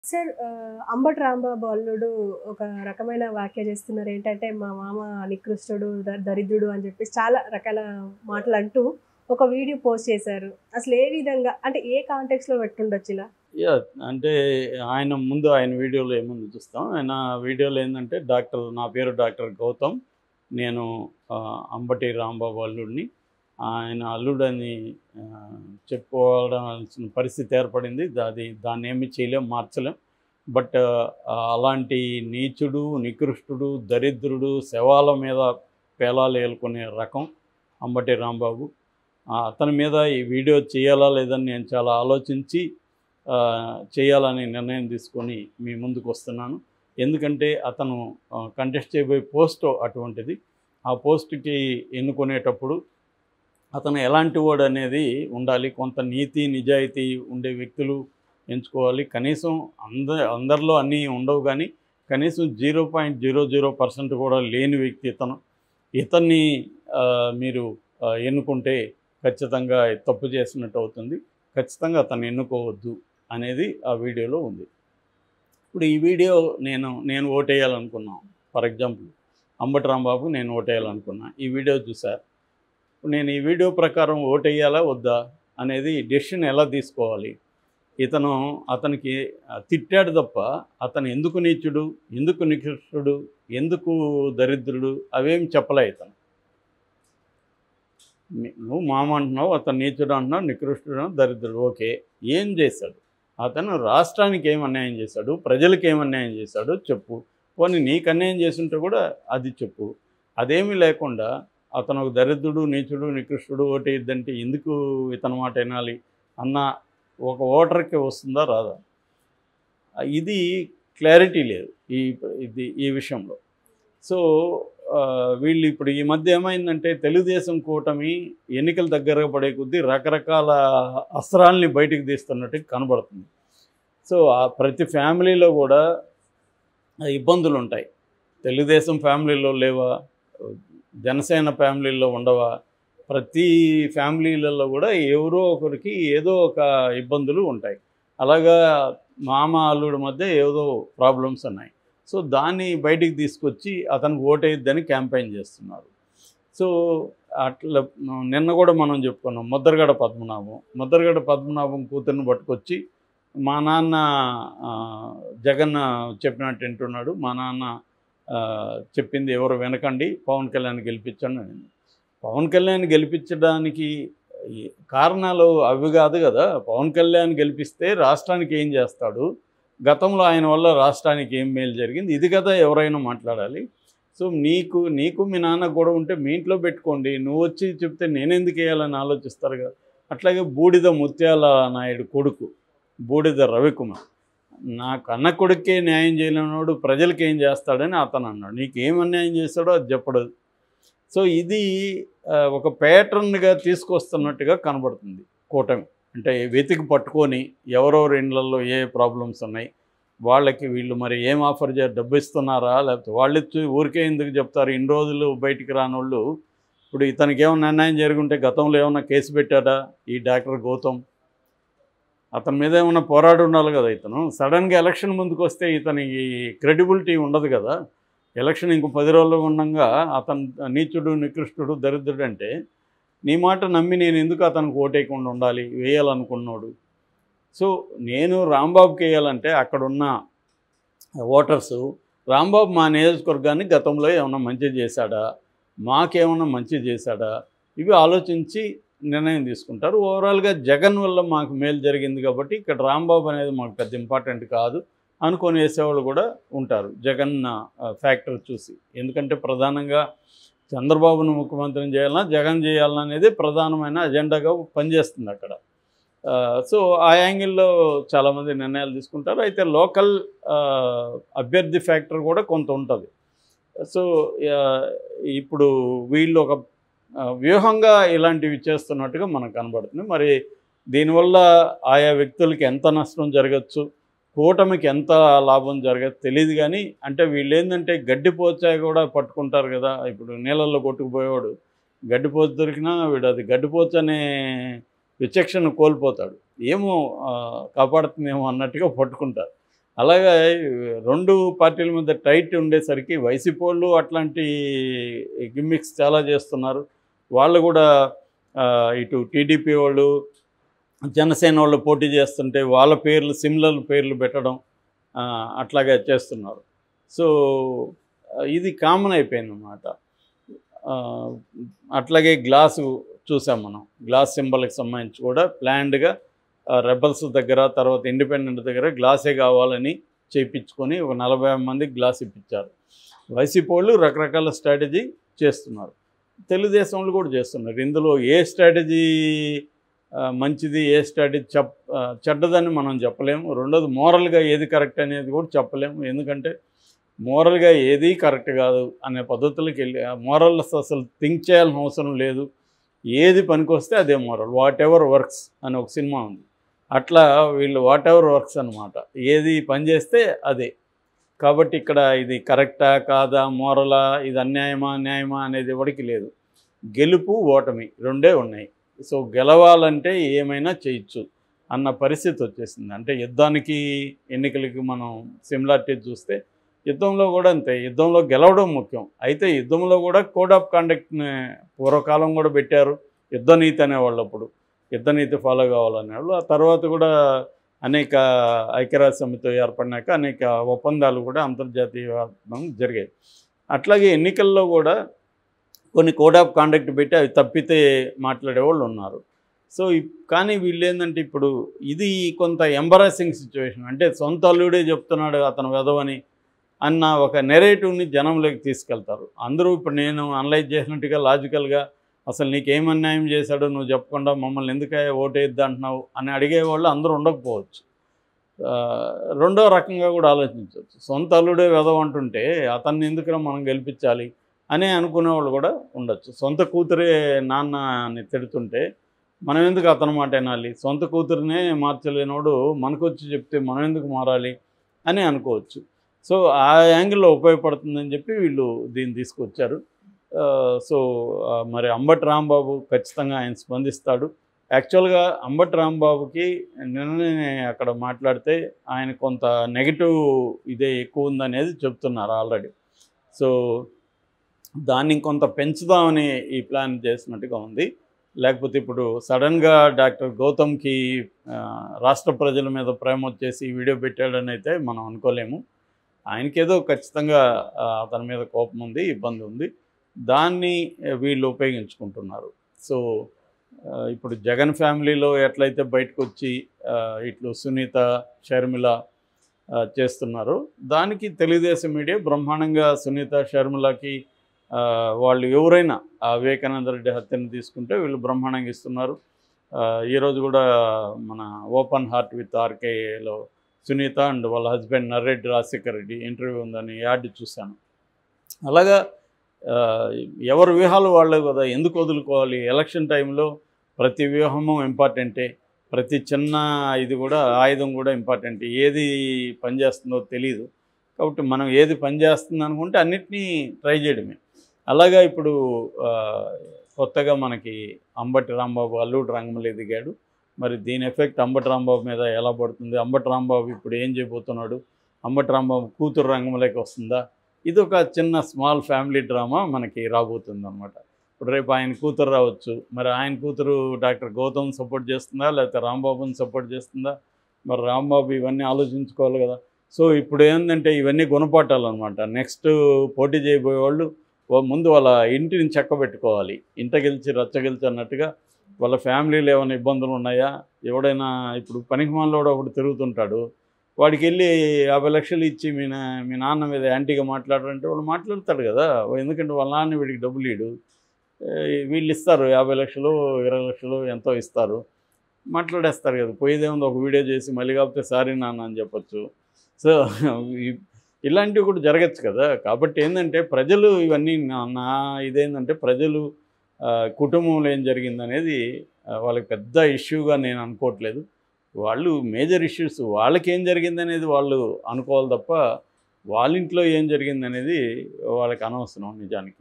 Sir Ambati Rambabu అల్లుడు ఒక రకమైన వ్యాఖ్య చేస్తున్నారు. ఏంటంటే, మా మామ నికృష్టుడు, దరిద్రుడు అని చెప్పేసి చాలా రకాల మాటలు అంటూ ఒక వీడియో పోస్ట్ చేశారు. అసలు ఏ విధంగా అంటే ఏ కాంటెక్స్‌లో పెట్టుండొచ్చు ఇలా? యాహ్! అంటే ఆయన వీడియోలో ఏముందో చూస్తాం. ఆయన వీడియోలో ఏందంటే నా పేరు డాక్టర్ గౌతమ్. నేను అంబటి రాంబాబు అల్లుడిని. ఆయన అల్లుడని ఆహ్, చెప్పుకోవాల్సిన పరిస్థితి ఏర్పడింది. దాన్నేమి చేయలేం, మార్చలేం. బట్ అలాంటి నీచుడు, నికృష్టుడు, దరిద్రుడు, శవాల మీద పేలాలు ఏలుకునే రకం అంబటి రాంబాబు. అతని మీద ఈ వీడియో చేయాలా లేదని నేను చాలా ఆలోచించి చేయాలని నిర్ణయం తీసుకొని మీ ముందుకు వస్తున్నాను. ఎందుకంటే అతను కంటెస్ట్ చేయబోయే పోస్ట్ అటువంటిది. ఆ పోస్ట్‌కి ఎన్నుకునేటప్పుడు అతను ఎలాంటి వాడు అనేది ఉండాలి. కొంత నీతి, నిజాయితీ ఉండే వ్యక్తులు ఎంచుకోవాలి. కనీసం అందరిలో అన్నీ ఉండవు కానీ కనీసం 0.00% కూడా లేని వ్యక్తి ఇతను. ఇతన్ని మీరు ఎన్నుకుంటే ఖచ్చితంగా తప్పు చేసినట్టు అవుతుంది. ఖచ్చితంగా అతన్ని ఎన్నుకోవద్దు అనేది ఆ వీడియోలో ఉంది. ఇప్పుడు ఈ వీడియో నేను ఓటేయాలనుకున్నాను. ఫర్ ఎగ్జాంపుల్ అంబటి రాంబాబుకు నేను ఓటేయాలనుకున్నా. ఈ వీడియో చూసా. ఇప్పుడు నేను ఈ వీడియో ప్రకారం ఓటేయాలా వద్దా అనేది డెసిషన్ ఎలా తీసుకోవాలి? అతనికి తిట్టాడు తప్ప అతను ఎందుకు నీచుడు, ఎందుకు నికృష్టుడు, ఎందుకు దరిద్రుడు అవేమి చెప్పలే ఇతను. నువ్వు మామ అంటున్నావు, అతను నీచుడు అంటున్నావు, నికృష్టుడు, దరిద్రుడు. ఓకే, ఏం చేశాడు? అతను రాష్ట్రానికి ఏం అన్యాయం చేశాడు, ప్రజలకు ఏం అన్యాయం చేశాడో చెప్పు. పోనీ నీకు అన్యాయం చేస్తుంటే కూడా అది చెప్పు. అదేమీ లేకుండా అతను ఒక దరిద్రుడు, నీచుడు, నికృష్టుడు ఓటేయద్దంటే ఎందుకు ఇతని మాట వినాలి అన్న ఒక ఓటర్కి వస్తుందా రాదా? ఇది క్లారిటీ లేదు ఈ విషయంలో. సో వీళ్ళు ఇప్పుడు ఈ మధ్య ఏమైందంటే తెలుగుదేశం కూటమి ఎన్నికలు దగ్గరగా పడే కొద్దీ రకరకాల అస్త్రాలని బయటికి తీస్తున్నట్టు కనబడుతుంది. సో ప్రతి ఫ్యామిలీలో కూడా ఇబ్బందులు ఉంటాయి. తెలుగుదేశం ఫ్యామిలీలో లేవా? జనసేన ఫ్యామిలీలో ఉండవా? ప్రతి ఫ్యామిలీలలో కూడా ఎవరో ఒకరికి ఏదో ఒక ఇబ్బందులు ఉంటాయి. అలాగా మామ అల్లుడి మధ్య ఏదో ప్రాబ్లమ్స్ ఉన్నాయి. సో దాన్ని బయటికి తీసుకొచ్చి అతనికి ఓటేయద్దని క్యాంపెయిన్ చేస్తున్నారు. సో అట్లా నిన్న కూడా మనం చెప్పుకున్నాం ముద్రగడ పద్మనాభం కూతుర్ని పట్టుకొచ్చి మా నాన్న జగన్ చెప్పినట్టు వింటున్నాడు, మా నాన్న చెప్పింది ఎవరు వినకండి, పవన్ కళ్యాణ్ గెలిపించండి అని. పవన్ కళ్యాణ్ గెలిపించడానికి కారణాలు అవి కాదు కదా. పవన్ కళ్యాణ్ గెలిపిస్తే రాష్ట్రానికి ఏం చేస్తాడు, గతంలో ఆయన వల్ల రాష్ట్రానికి ఏం మేలు జరిగింది, ఇది కదా ఎవరైనా మాట్లాడాలి. సో నీకు మీ నాన్న గొడవ ఉంటే మీ ఇంట్లో పెట్టుకోండి, నువ్వు వచ్చి చెప్తే నేనెందుకు వేయాలని ఆలోచిస్తారు కదా. అట్లాగే బూడిద ముత్యాల నాయుడు కొడుకు బూడిద రవికుమార్, నాకు అన్న కొడుకే న్యాయం చేయలేనివాడు ప్రజలకి ఏం చేస్తాడని అతను అన్నాడు. నీకేం అన్యాయం చేస్తాడో అది చెప్పడు. సో ఇది ఒక ప్యాటర్న్గా తీసుకొస్తున్నట్టుగా కనబడుతుంది కూటమి. అంటే వెతికి పట్టుకొని ఎవరెవరి ఇళ్లలో ఏ ప్రాబ్లమ్స్ ఉన్నాయి, వాళ్ళకి వీళ్ళు మరి ఏం ఆఫర్ డబ్బు ఇస్తున్నారా, లేకపోతే వాళ్ళు ఇచ్చి ఊరికే ఎందుకు చెప్తారు? ఇన్ని రోజులు బయటికి రానోళ్ళు ఇప్పుడు ఇతనికి ఏమైనా అన్యాయం జరుగుంటే గతంలో ఏమైనా కేసు పెట్టాడా ఈ డాక్టర్ గౌతమ్? అతని మీద ఏమైనా పోరాడి ఉండాలి కదా. ఇతను సడన్గా ఎలక్షన్ ముందుకు వస్తే ఇతనికి క్రెడిబిలిటీ ఉండదు కదా. ఎలక్షన్ ఇంకో 10 రోజులు ఉండగా అతను నీచుడు, నికృష్టుడు, దరిద్రుడు అంటే నీ మాట నమ్మి నేను ఎందుకు అతనికి ఓటేయకుండా ఉండాలి, వేయాలనుకున్నాడు? సో నేను రాంబాబుకి వేయాలంటే అక్కడున్న ఓటర్సు రాంబాబు మా నియోజకవర్గాన్ని గతంలో ఏమైనా మంచి చేశాడా, మాకేమైనా మంచి చేశాడా, ఇవి ఆలోచించి నిర్ణయం తీసుకుంటారు. ఓవరాల్గా జగన్ వల్ల మాకు మేలు జరిగింది కాబట్టి ఇక్కడ రాంబాబు అనేది మాకు పెద్ద ఇంపార్టెంట్ కాదు అనుకొని వేసేవాళ్ళు కూడా ఉంటారు జగన్ ఫ్యాక్టర్ చూసి. ఎందుకంటే ప్రధానంగా చంద్రబాబును ముఖ్యమంత్రిని చేయాలన్నా జగన్ చేయాలన్నా అనేది ప్రధానమైన అజెండాగా పనిచేస్తుంది అక్కడ. సో ఆ యాంగిల్లో చాలామంది నిర్ణయాలు తీసుకుంటారు. అయితే లోకల్ అభ్యర్థి ఫ్యాక్టర్ కూడా కొంత ఉంటుంది. సో ఇప్పుడు వీళ్ళు ఒక వ్యూహంగా ఇలాంటివి చేస్తున్నట్టుగా మనకు కనబడుతుంది. మరి దీనివల్ల ఆయా వ్యక్తులకి ఎంత నష్టం జరగచ్చు, కూటమికి ఎంత లాభం జరగచ్చు తెలియదు. కానీ అంటే వీళ్ళు ఏంటంటే గడ్డిపోచాయి కూడా పట్టుకుంటారు కదా. ఇప్పుడు నీళ్ళల్లో కొట్టుకుపోయేవాడు గడ్డిపోచ దొరికినా వీడు అది గడ్డిపోచ అనే విచక్షణ కోల్పోతాడు. ఏమో కాపాడుతుందేమో అన్నట్టుగా పట్టుకుంటారు. అలాగా 2 పార్టీల మధ్య టైట్ ఉండేసరికి వైసీపీ వాళ్ళు అట్లాంటి గిమ్మిక్స్ చాలా చేస్తున్నారు. వాళ్ళు కూడా ఇటు టీడీపీ వాళ్ళు, జనసేన వాళ్ళు పోటీ చేస్తుంటే వాళ్ళ పేర్లు సిమిలర్ పేర్లు పెట్టడం అట్లాగే చేస్తున్నారు. సో ఇది కామన్ అయిపోయిందన్నమాట. అట్లాగే గ్లాసు చూసాం మనం. గ్లాస్ సింబల్కి సంబంధించి కూడా ప్లాన్డ్గా రెబల్స్ దగ్గర, తర్వాత ఇండిపెండెంట్ దగ్గర గ్లాసే కావాలని చేయించుకొని ఒక 40 మందికి గ్లాస్ ఇప్పించారు. వైసీపీ వాళ్ళు రకరకాల స్ట్రాటజీ చేస్తున్నారు, తెలుగుదేశం వాళ్ళు కూడా చేస్తున్నారు. ఇందులో ఏ స్ట్రాటజీ మంచిది, ఏ స్ట్రాటజీ చెడ్డదని మనం చెప్పలేము. రెండోది మోరల్గా ఏది కరెక్ట్ అనేది కూడా చెప్పలేము. ఎందుకంటే మోరల్గా ఏది కరెక్ట్ కాదు అనే పద్ధతులకి వెళ్ళి మోరల్స్ అసలు థింక్ చేయాల్సిన అవసరం లేదు. ఏది పనికొస్తే అదే మోరల్. వాట్ ఎవర్ వర్క్స్ అని ఒక సినిమా ఉంది. అట్లా వీళ్ళు వాట్ ఎవర్ వర్క్స్ అనమాట. ఏది పని చేస్తే అదే. కాబట్టి ఇక్కడ ఇది కరెక్టా కాదా, మోరలా, ఇది అన్యాయమా న్యాయమా అనేది ఎవరికి లేదు. గెలుపు ఓటమి రెండే ఉన్నాయి. సో గెలవాలంటే ఏమైనా చేయొచ్చు అన్న పరిస్థితి వచ్చేసింది. అంటే యుద్ధానికి ఎన్నికలకి మనం సిమిలారిటీ చూస్తే యుద్ధంలో కూడా అంతే. యుద్ధంలో గెలవడం ముఖ్యం. అయితే యుద్ధంలో కూడా కోడ్ ఆఫ్ కాండక్ట్ని పూర్వకాలం కూడా పెట్టారు. యుద్ధనీతి అనేవాళ్ళు. అప్పుడు యుద్ధనీతి ఫాలో కావాలనేవాళ్ళు. ఆ తర్వాత కూడా అనేక ఐక్యరాజ్య సమితి ఏర్పడినాక అనేక ఒప్పందాలు కూడా అంతర్జాతీయ జరిగాయి. అట్లాగే ఎన్నికల్లో కూడా కొన్ని కోడ్ ఆఫ్ కాండక్ట్ పెట్టి అవి తప్పితే మాట్లాడేవాళ్ళు ఉన్నారు. సో కానీ వీళ్ళు ఏంటంటే ఇప్పుడు ఇది కొంత ఎంబరాసింగ్ సిచ్యువేషన్. అంటే సొంత అల్లుడే చెప్తున్నాడు అతను వెధవని అన్న ఒక నెరేటివ్ని జనంలోకి తీసుకెళ్తారు. అందరూ ఇప్పుడు నేను అనలైజ్ చేసినట్టుగా లాజికల్గా అసలు నీకేం అన్యాయం చేశాడో నువ్వు చెప్పకుండా మమ్మల్ని ఎందుకు ఓటేద్ది అంటున్నావు అని అడిగేవాళ్ళు అందరూ ఉండకపోవచ్చు. రెండో రకంగా కూడా ఆలోచించవచ్చు. సొంత అల్లుడే వెధవ అంటుంటే అతన్ని ఎందుకురా మనం గెలిపించాలి అని అనుకునేవాళ్ళు కూడా ఉండొచ్చు. సొంత కూతురే నాన్నని తిడుతుంటే మనం ఎందుకు అతని మాట వినాలి, సొంత కూతురునే మార్చలేనోడు మనకొచ్చి చెప్తే మనం ఎందుకు మారాలి అని అనుకోవచ్చు. సో ఆ యాంగిల్లో ఉపయోగపడుతుందని చెప్పి వీళ్ళు దీన్ని తీసుకొచ్చారు. సో మరి అంబటి రాంబాబు ఖచ్చితంగా ఆయన స్పందిస్తాడు. యాక్చువల్గా అంబటి రాంబాబుకి నిన్ననే అక్కడ మాట్లాడితే ఆయన కొంత నెగిటివ్ ఇదే ఎక్కువ ఉందనేది చెప్తున్నారు ఆల్రెడీ. సో దాన్ని ఇంకొంత పెంచుదామని ఈ ప్లాన్ చేసినట్టుగా ఉంది. లేకపోతే ఇప్పుడు సడన్గా డాక్టర్ గౌతమ్కి రాష్ట్ర ప్రజల మీద ప్రేమ వచ్చేసి వీడియో పెట్టాడని అయితే మనం అనుకోలేము. ఆయనకేదో ఖచ్చితంగా అతని మీద కోపం ఉంది, ఇబ్బంది ఉంది. దాన్ని వీళ్ళు ఉపయోగించుకుంటున్నారు. సో ఇప్పుడు జగన్ ఫ్యామిలీలో ఎట్లయితే బయటకు వచ్చి ఇట్లు సునీత, షర్మిల చేస్తున్నారో దానికి తెలుగుదేశం మీడియా బ్రహ్మాండంగా సునీత, షర్మిలకి వాళ్ళు ఎవరైనా వివేకానంద రెడ్డి హత్యను తీసుకుంటే వీళ్ళు బ్రహ్మాండంగా ఇస్తున్నారు. ఈరోజు కూడా మన ఓపెన్ హార్ట్ విత్ ఆర్కేలో సునీత అండ్ వాళ్ళ హస్బెండ్ నర్రెడ్డి రాజశేఖర్ రెడ్డి ఇంటర్వ్యూ ఉందని యాడ్ చూశాను. అలాగా ఎవరి వ్యూహాలు వాళ్ళు కదా, ఎందుకు వదులుకోవాలి? ఎలక్షన్ టైంలో ప్రతి వ్యూహము ఇంపార్టెంటే, ప్రతి చిన్న ఇది కూడా ఆయుధం కూడా ఇంపార్టెంట్. ఏది పనిచేస్తుందో తెలియదు. కాబట్టి మనం ఏది పనిచేస్తుంది అనుకుంటే అన్నిటినీ ట్రై చేయడమే. అలాగా ఇప్పుడు కొత్తగా మనకి అంబటి రాంబాబు అల్లుడు రంగంలో దిగాడు. మరి దీని ఎఫెక్ట్ అంబటి రాంబాబు మీద ఎలా పడుతుంది? అంబటి రాంబాబు ఇప్పుడు ఏం చేయబోతున్నాడు? అంబటి రాంబాబు కూతురు రంగంలోకి వస్తుందా? ఇది ఒక చిన్న స్మాల్ ఫ్యామిలీ డ్రామా మనకి రాబోతుంది అనమాట. ఇప్పుడు రేపు ఆయన కూతురు రావచ్చు. మరి ఆయన కూతురు డాక్టర్ గౌతమ్ సపోర్ట్ చేస్తుందా, లేకపోతే రాంబాబుని సపోర్ట్ చేస్తుందా? మరి రాంబాబు ఇవన్నీ ఆలోచించుకోవాలి కదా. సో ఇప్పుడు ఏంటంటే ఇవన్నీ గుణపాఠాలన్నమాట. నెక్స్ట్ పోటీ చేయబోయే వాళ్ళు ముందు వాళ్ళ ఇంటిని చక్కబెట్టుకోవాలి. ఇంట గెలిచి రచ్చ గెలిచి అన్నట్టుగా వాళ్ళ ఫ్యామిలీలో ఏమైనా ఇబ్బందులు ఉన్నాయా? ఎవడైనా ఇప్పుడు పనికిమాలలో ఒకడు తిరుగుతుంటాడు, వాడికి వెళ్ళి 50 లక్షలు ఇచ్చి మీ నాన్న మీద యాంటీగా మాట్లాడారంటే వాడు మాట్లాడతాడు కదా. ఎందుకంటే వాళ్ళ నాన్న వీడికి డబ్బులు ఇడు, వీళ్ళు ఇస్తారు 50 లక్షలు 20 లక్షలు ఎంతో ఇస్తారు, మాట్లాడేస్తారు కదా. పోయేదేముంది, ఒక వీడియో చేసి మళ్ళీ కాకపోతే సారీ నాన్న అని చెప్పచ్చు. సో ఇలాంటివి కూడా జరగచ్చు కదా. కాబట్టి ఏంటంటే ప్రజలు ఇవన్నీ నా ఇదేంటంటే ప్రజలు కుటుంబంలో ఏం జరిగిందనేది వాళ్ళకి పెద్ద ఇష్యూగా నేను అనుకోవట్లేదు. వాళ్ళు మేజర్ ఇష్యూస్ వాళ్ళకి ఏం జరిగిందనేది వాళ్ళు అనుకోవాలి తప్ప వాళ్ళ ఇంట్లో ఏం జరిగిందనేది వాళ్ళకి అనవసరం నిజానికి.